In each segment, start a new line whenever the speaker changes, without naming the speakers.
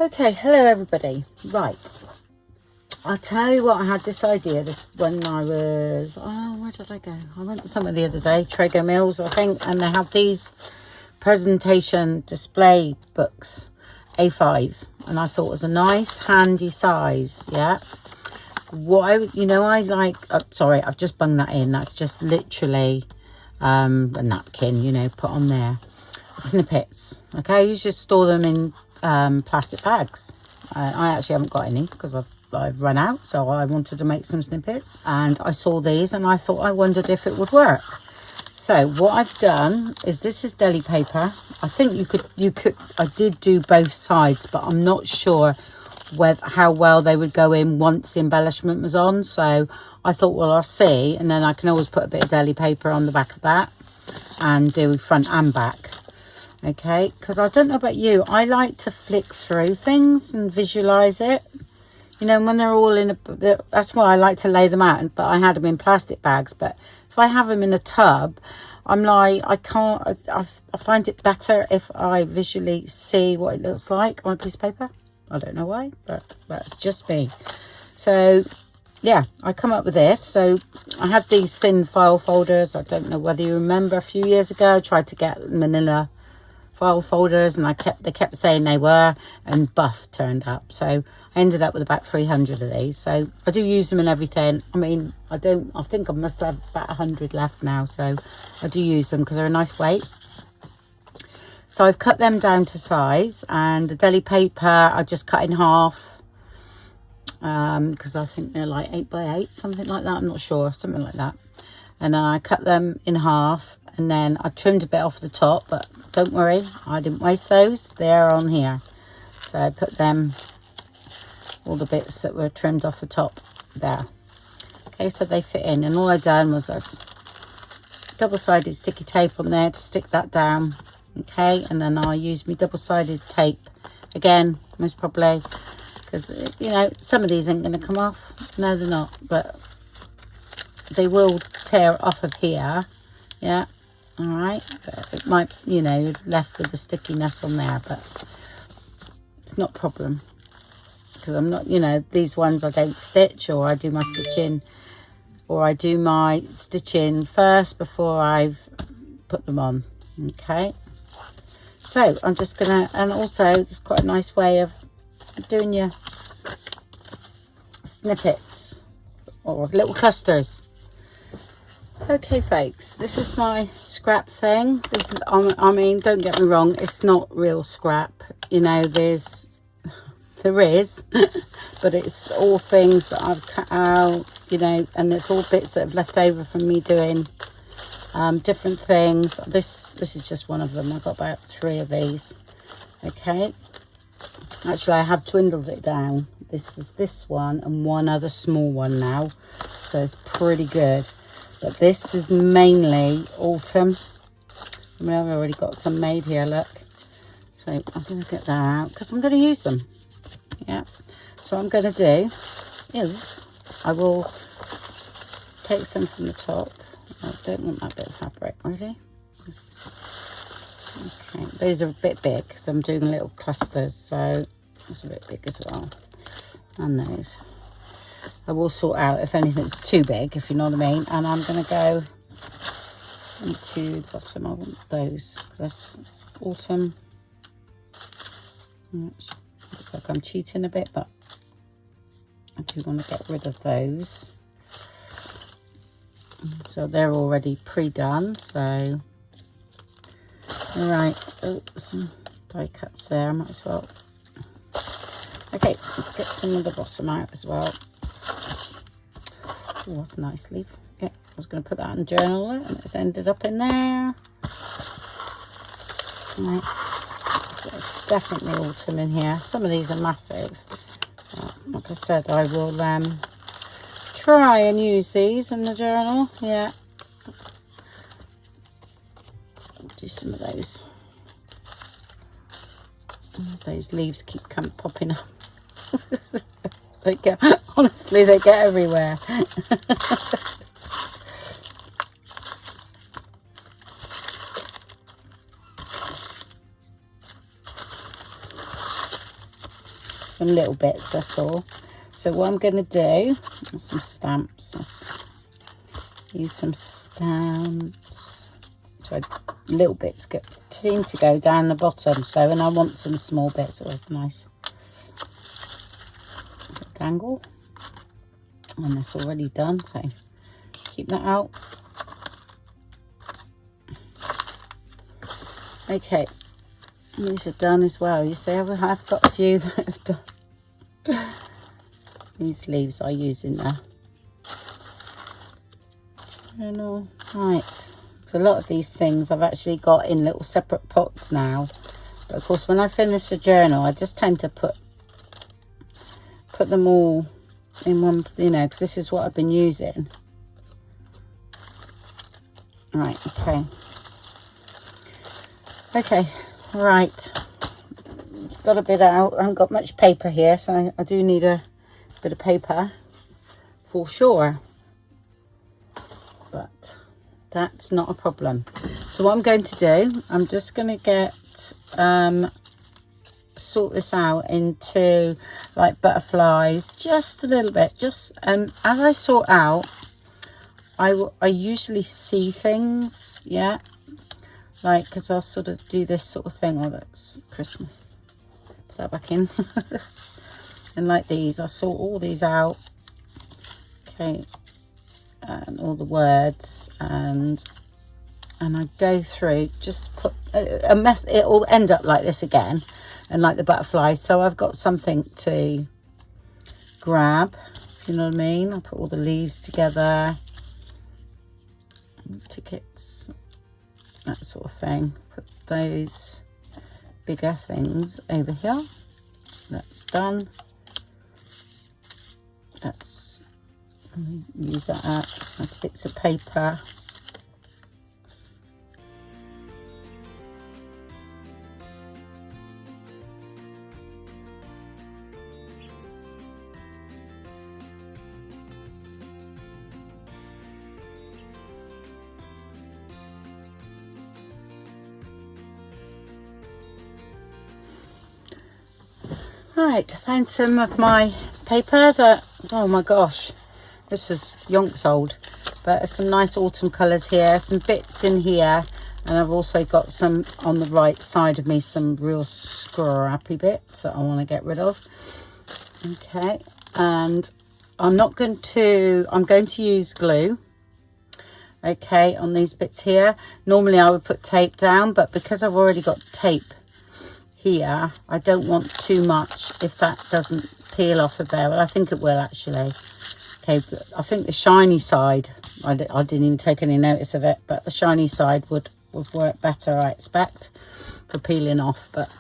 Okay, hello everybody. Right, I'll tell you what, I had this idea this when I was, where did I go? I went to somewhere the other day, Traeger Mills I think, and they have these presentation display books, A5, and I thought it was a nice handy size. Yeah, what I like, sorry, I've just bunged that in, that's just literally a napkin, put on there. Snippets, okay, you should store them in plastic bags. I actually haven't got any because I've run out, so I wanted to make some snippets, and I saw these and I wondered if it would work. So what I've done is, this is deli paper. I think you could I did do both sides, but I'm not sure how well they would go in once the embellishment was on, so I thought, well, I'll see, and then I can always put a bit of deli paper on the back of that and do front and back. Okay, because I don't know about you, I like to flick through things and visualize it, when they're all in that's why I like to lay them out. But I had them in plastic bags, but if I have them in a tub, I'm like, I find it better if I visually see what it looks like on a piece of paper. I don't know why, but that's just me. So yeah, I come up with this. So I had these thin file folders. I don't know whether you remember, a few years ago I tried to get manila file folders, and they kept saying they were, and buff turned up, so I ended up with about 300 of these. So I do use them in everything. I mean, I think I must have about 100 left now, so I do use them because they're a nice weight. So I've cut them down to size, and the deli paper I just cut in half, because I think they're like 8 by 8, something like that, I'm not sure, something like that. And then I cut them in half, and then I trimmed a bit off the top, but don't worry, I didn't waste those, they're on here. So I put them, all the bits that were trimmed off the top there. Okay, so they fit in, and all I done was this double-sided sticky tape on there to stick that down. Okay, and then I used my double-sided tape again, most probably, because some of these ain't going to come off. No, they're not, but they will tear off of here. Yeah, all right, but it might, left with the stickiness on there, but it's not a problem, because I'm not, these ones I don't stitch, or I do my stitching, first before I've put them on. Okay, so I'm just gonna, and also it's quite a nice way of doing your snippets or little clusters. Okay folks, this is my scrap thing. I mean, don't get me wrong, it's not real scrap, there is but it's all things that I've cut out, and it's all bits that have left over from me doing different things. This is just one of them. I've got about 3 of these. Okay, actually I have dwindled it down. This is this one and one other small one now, so it's pretty good. But this is mainly autumn. I mean, I've already got some made here, look. So I'm going to get that out because I'm going to use them. Yeah. So what I'm going to do is I will take some from the top. I don't want that bit of fabric, really. Okay, those are a bit big because I'm doing little clusters, so that's a bit big as well. And those. I will sort out if anything's too big, if you know what I mean. And I'm going to go into the bottom. I want those because that's autumn. Looks like I'm cheating a bit, but I do want to get rid of those. So they're already pre-done. So, all right. Oh, some die cuts there. I might as well. Okay, let's get some of the bottom out as well. Oh, that's a nice leaf. Yeah, I was going to put that in journal, and it's ended up in there. Right. So it's definitely autumn in here. Some of these are massive. Like I said, I will try and use these in the journal. Yeah. I'll do some of those. As those leaves keep popping up. Honestly, they get everywhere. some little bits, that's all. So what I'm going to do, some stamps. Let's use some stamps. So little bits seem to go down the bottom. So, and I want some small bits. It was nice. Dangle. And that's already done. So keep that out. Okay. These are done as well. You see, I've got a few that have done. These leaves I use in there. Journal. Right. So a lot of these things I've actually got in little separate pots now. But of course, when I finish a journal, I just tend to put them all in one, you know, because this is what I've been using. Right. Okay. Okay. Right. It's got a bit out. I haven't got much paper here, so I do need a bit of paper for sure. But that's not a problem. So what I'm going to do, I'm just going to get sort this out into like butterflies just a little bit, just as I sort out, I usually see things, yeah, like, because I'll sort of do this sort of thing. Oh, that's Christmas. Put that back in. And like these, I sort all these out. Okay. And all the words, and I go through, just put a mess. It will end up like this again, and like the butterflies. So I've got something to grab, if you know what I mean. I'll put all the leaves together, tickets, that sort of thing. Put those bigger things over here. That's done. That's, use that up. That's bits of paper. Right, I found some of my paper that, oh my gosh, this is yonks old, but some nice autumn colours here, some bits in here, and I've also got some on the right side of me, some real scrappy bits that I want to get rid of. Okay, and I'm going to use glue, okay, on these bits here. Normally I would put tape down, but because I've already got tape here, I don't want too much if that doesn't peel off of there. Well, I think it will actually. Okay, but I think the shiny side, I didn't even take any notice of it, but the shiny side would work better, I expect, for peeling off. But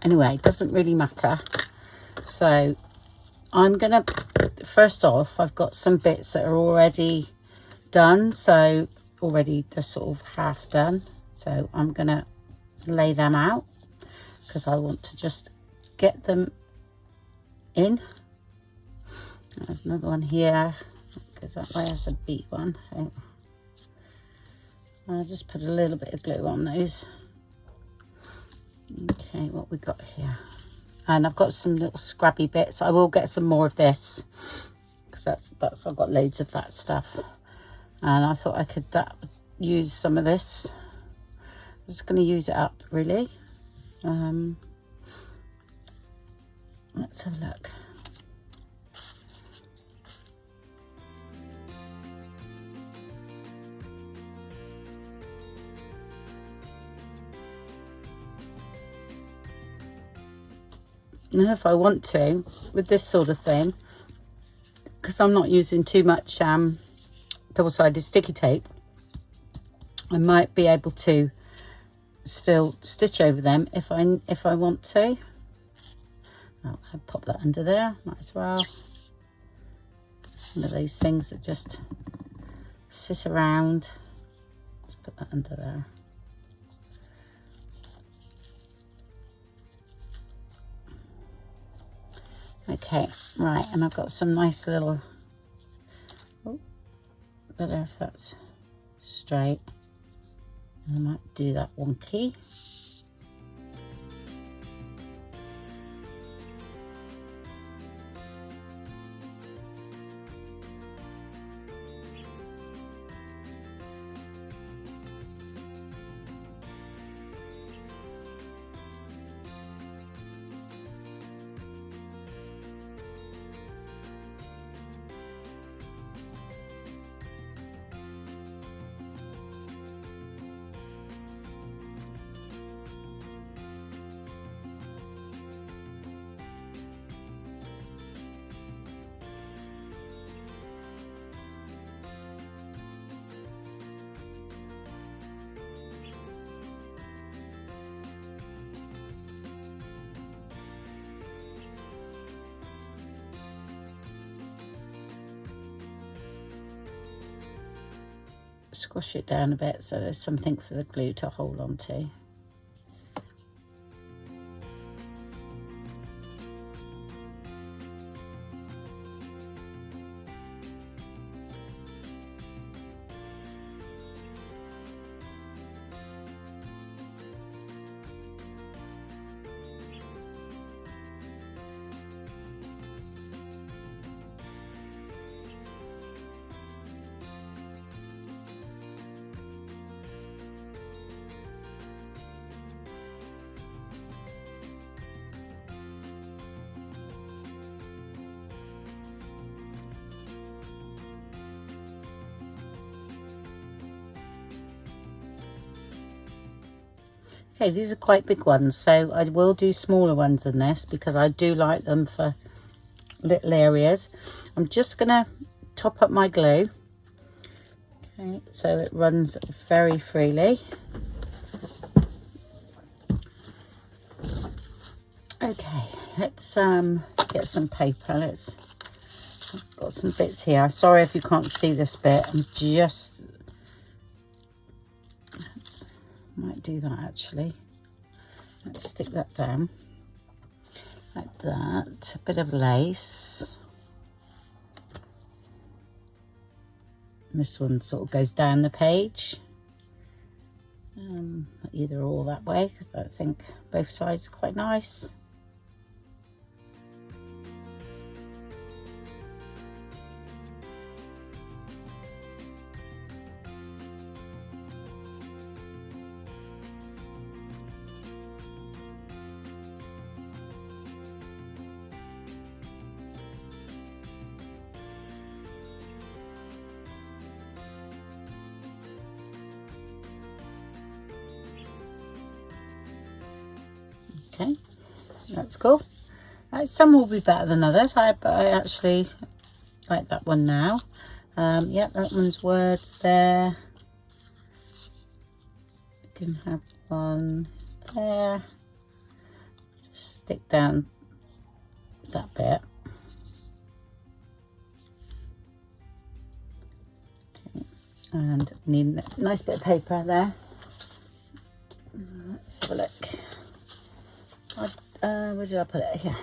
anyway, it doesn't really matter. So I'm gonna, first off, I've got some bits that are already done, so already just sort of half done. So I'm gonna lay them out, because I want to just get them in. There's another one here, goes that way as a beat one. So I'll just put a little bit of glue on those. Okay, what we got here. And I've got some little scrubby bits. I will get some more of this, because that's I've got loads of that stuff. And I thought I could use some of this. I'm just going to use it up, really. Let's have a look. And if I want to, with this sort of thing, because I'm not using too much double-sided sticky tape, I might be able to still stitch over them if I want to. I'll pop that under there, might as well. One of those things that just sit around. Let's put that under there. Okay, right, and I've got some nice little, oh, better if that's straight. I might do that wonky. squash it down a bit so there's something for the glue to hold on to. Okay, these are quite big ones, so I will do smaller ones than this because I do like them for little areas. I'm just going to top up my glue, okay, so it runs very freely. Okay, let's get some paper. I've got some bits here. Sorry if you can't see this bit. Might do that actually. Let's stick that down like that. A bit of lace. And this one sort of goes down the page. Either or that way because I think both sides are quite nice. Okay, that's cool. Some will be better than others, but I actually like that one now. Yeah, that one's words there. You can have one there. Just stick down that bit. Okay, and need a nice bit of paper there. Let's have a look. Where did I put it? Here.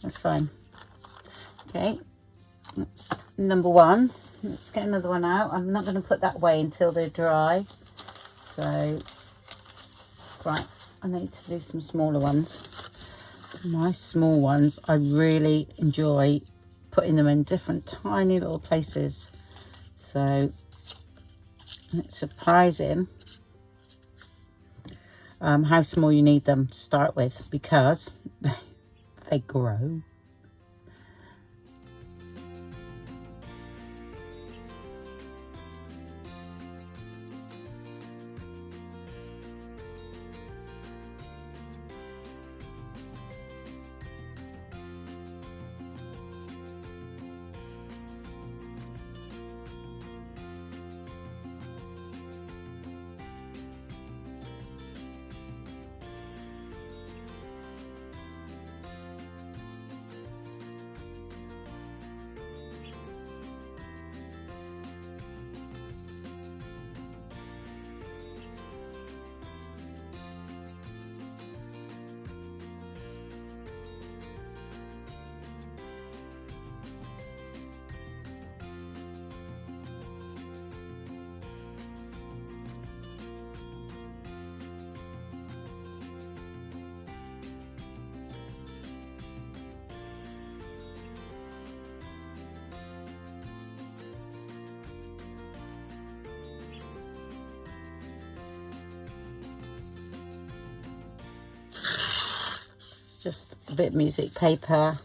That's fine. Okay, that's number one. Let's get another one out. I'm not going to put that away until they're dry. So, right, I need to do some smaller ones. Some nice small ones. I really enjoy putting them in different tiny little places. So, it's surprising how small you need them to start with because they grow. just a bit of music paper.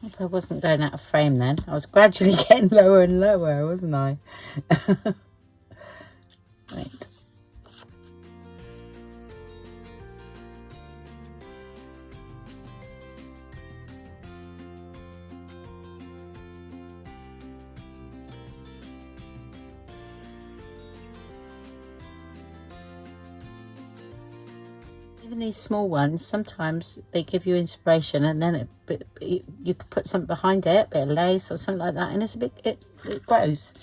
Hope I wasn't going out of frame then. I was gradually getting lower and lower, wasn't I? Right. Even these small ones, sometimes they give you inspiration, and then you could put something behind it, a bit of lace or something like that, and it's a bit, it grows.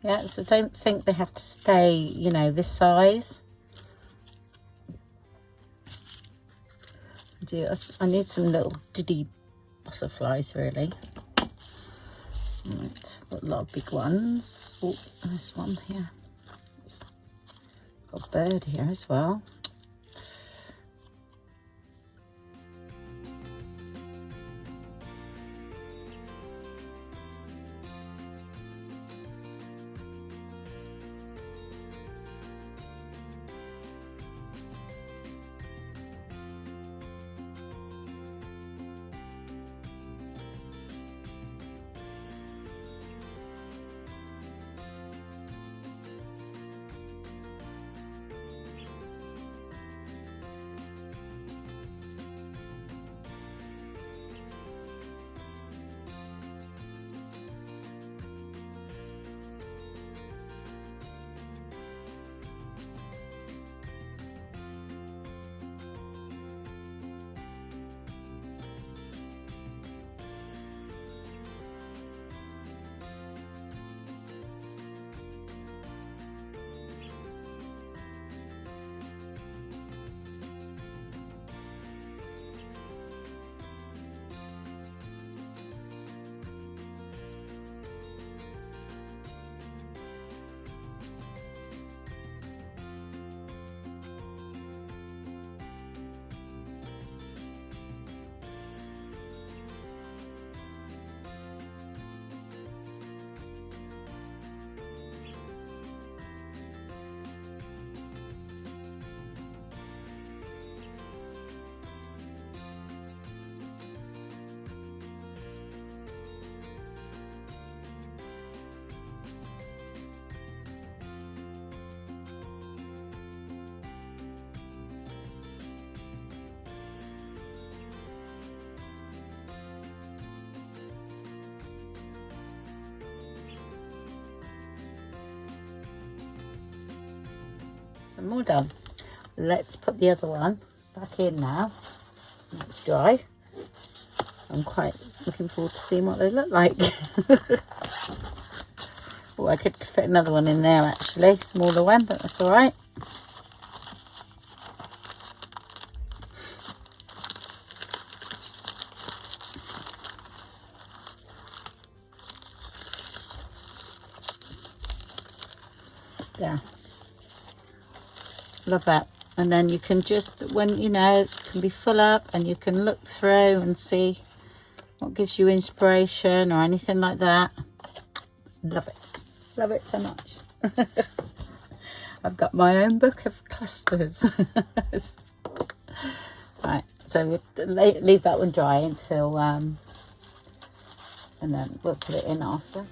Yeah, so don't think they have to stay, you know, this size. I need some little diddy butterflies, really. Right, got a lot of big ones. Oh, this one here. Got a bird here as well. So I'm all done. Let's put the other one back in now. It's dry. I'm quite looking forward to seeing what they look like. Oh, I could fit another one in there actually, smaller one, but that's all right. Yeah, love that. And then you can just, when you know, it can be full up and you can look through and see what gives you inspiration or anything like that. Love it so much. I've got my own book of clusters. Right, so we'll leave that one dry until and then we'll put it in after.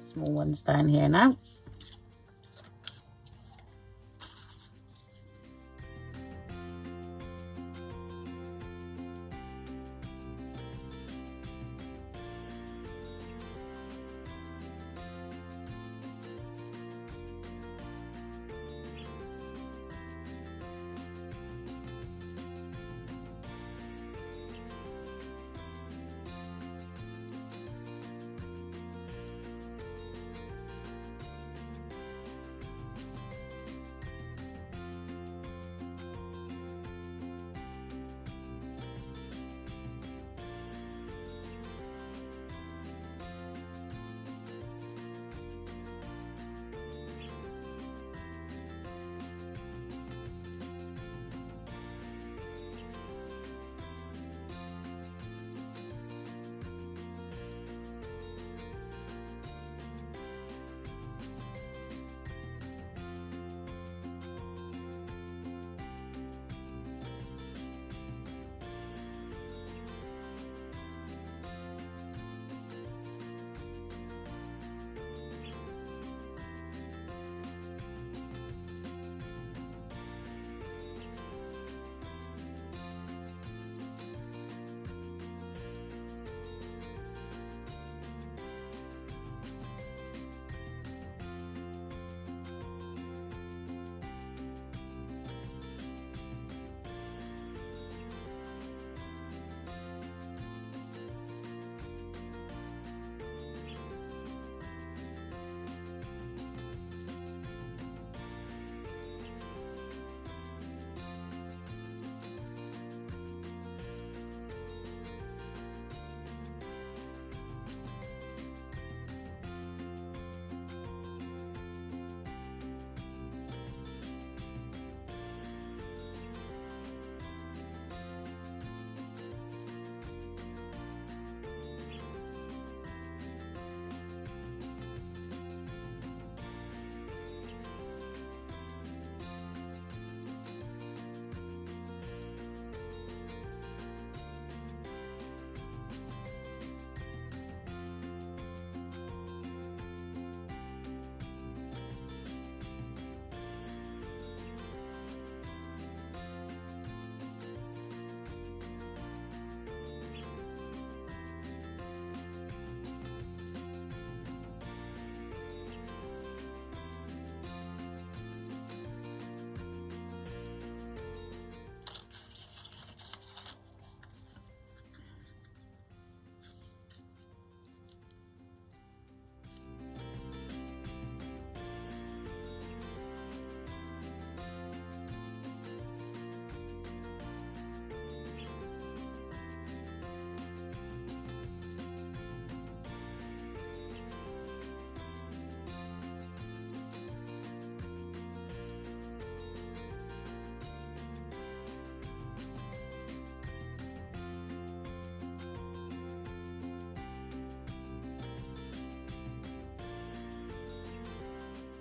Small ones down here now.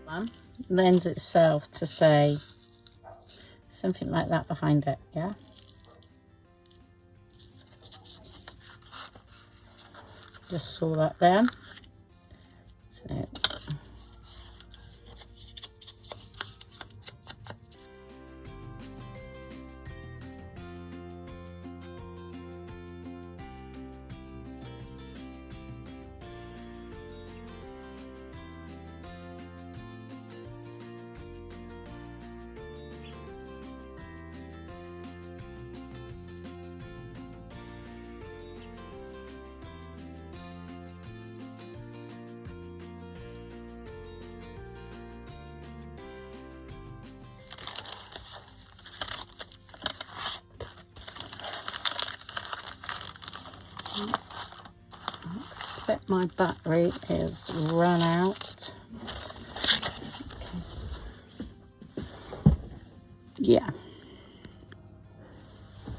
one lends itself to say something like that behind it, yeah. Just saw that there. So I expect my battery is run out. Yeah.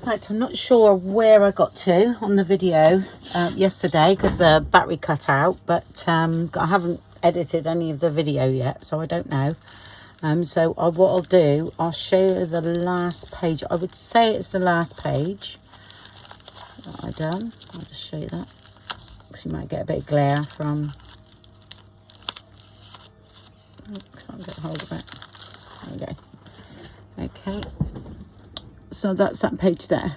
Right, I'm not sure where I got to on the video yesterday because the battery cut out, but I haven't edited any of the video yet, so I don't know. So what I'll do, I'll show you the last page. I would say it's the last page that I done. I'll just show you that, because you might get a bit of glare from... Oh, can't get hold of it. There we go. Okay. So that's that page there.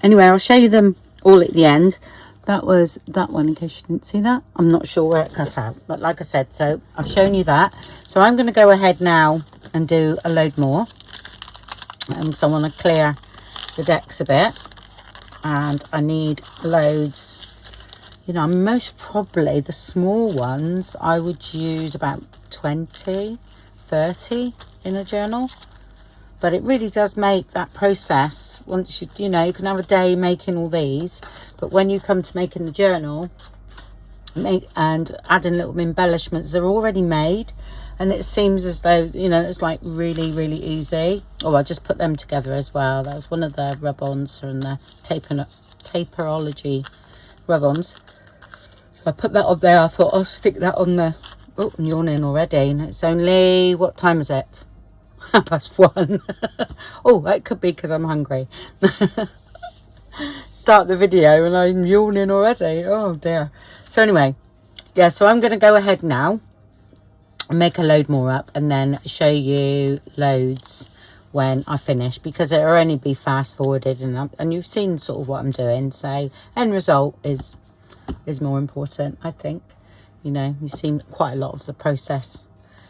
Anyway, I'll show you them all at the end. That was that one, in case you didn't see that. I'm not sure where it cut out, but like I said, so I've shown you that. So I'm going to go ahead now and do a load more, because I want to clear the decks a bit, and I need loads. You know, most probably the small ones I would use about 20, 30 in a journal. But it really does make that process, once you know, you can have a day making all these, but when you come to making the journal and adding little embellishments, they're already made, and it seems as though, you know, it's like really, really easy. Oh, I just put them together as well. That was one of the rub-ons from the Taperology rub-ons. So I put that on there. I thought I'll stick that on the... Oh, I'm yawning already, and it's only... What time is it? 1:30. Oh, that could be because I'm hungry. Start the video and I'm yawning already. Oh dear. So anyway, yeah, so I'm going to go ahead now and make a load more up, and then show you loads when I finish, because it'll only be fast forwarded, and you've seen sort of what I'm doing. So end result is more important, I think. You know, you've seen quite a lot of the process.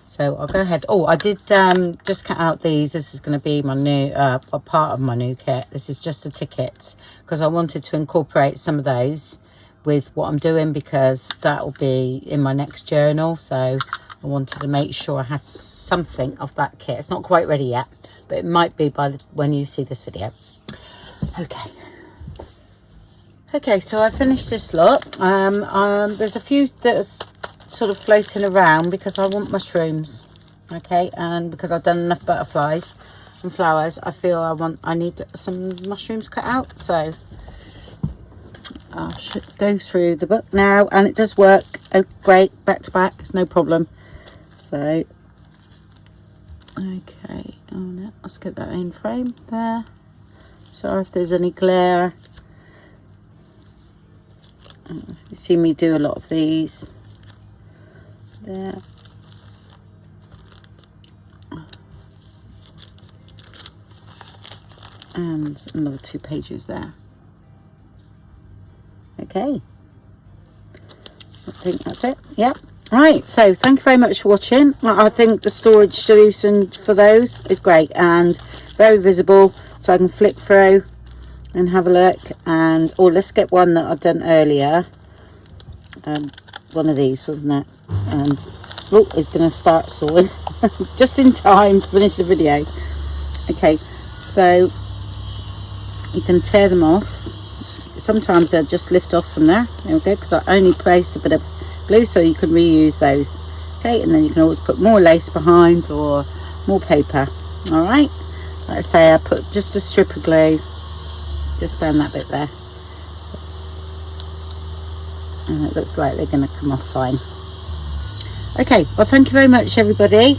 So I'll go ahead. Oh, I did just cut out these. This is going to be my new, a part of my new kit. This is just the tickets, because I wanted to incorporate some of those with what I'm doing, because that will be in my next journal. So I wanted to make sure I had something of that kit. It's not quite ready yet, but it might be by when you see this video. Okay. Okay, so I finished this lot. There's a few that's sort of floating around because I want mushrooms, okay, and because I've done enough butterflies and flowers, I feel I need some mushrooms cut out. So I should go through the book now, and it does work. Oh, great, back to back, it's no problem. So okay, oh no, let's get that in frame there. Sorry if there's any glare. You see me do a lot of these there. And another 2 pages there. Okay, I think that's it. Yep. Right, so thank you very much for watching. I think the storage solution for those is great and very visible, so I can flick through and have a look. And let's get one that I've done earlier. One of these, wasn't it? And oh, it's going to start sawing just in time to finish the video. Okay, so you can tear them off. Sometimes they'll just lift off from there. There we go, because I only placed a bit of glue, so you can reuse those. Okay, and then you can always put more lace behind or more paper. All right, like I say, I put just a strip of glue just down that bit there, and it looks like they're going to come off fine. Okay, well, thank you very much, everybody,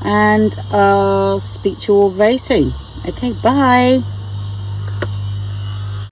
and I'll speak to you all very soon. Okay, bye.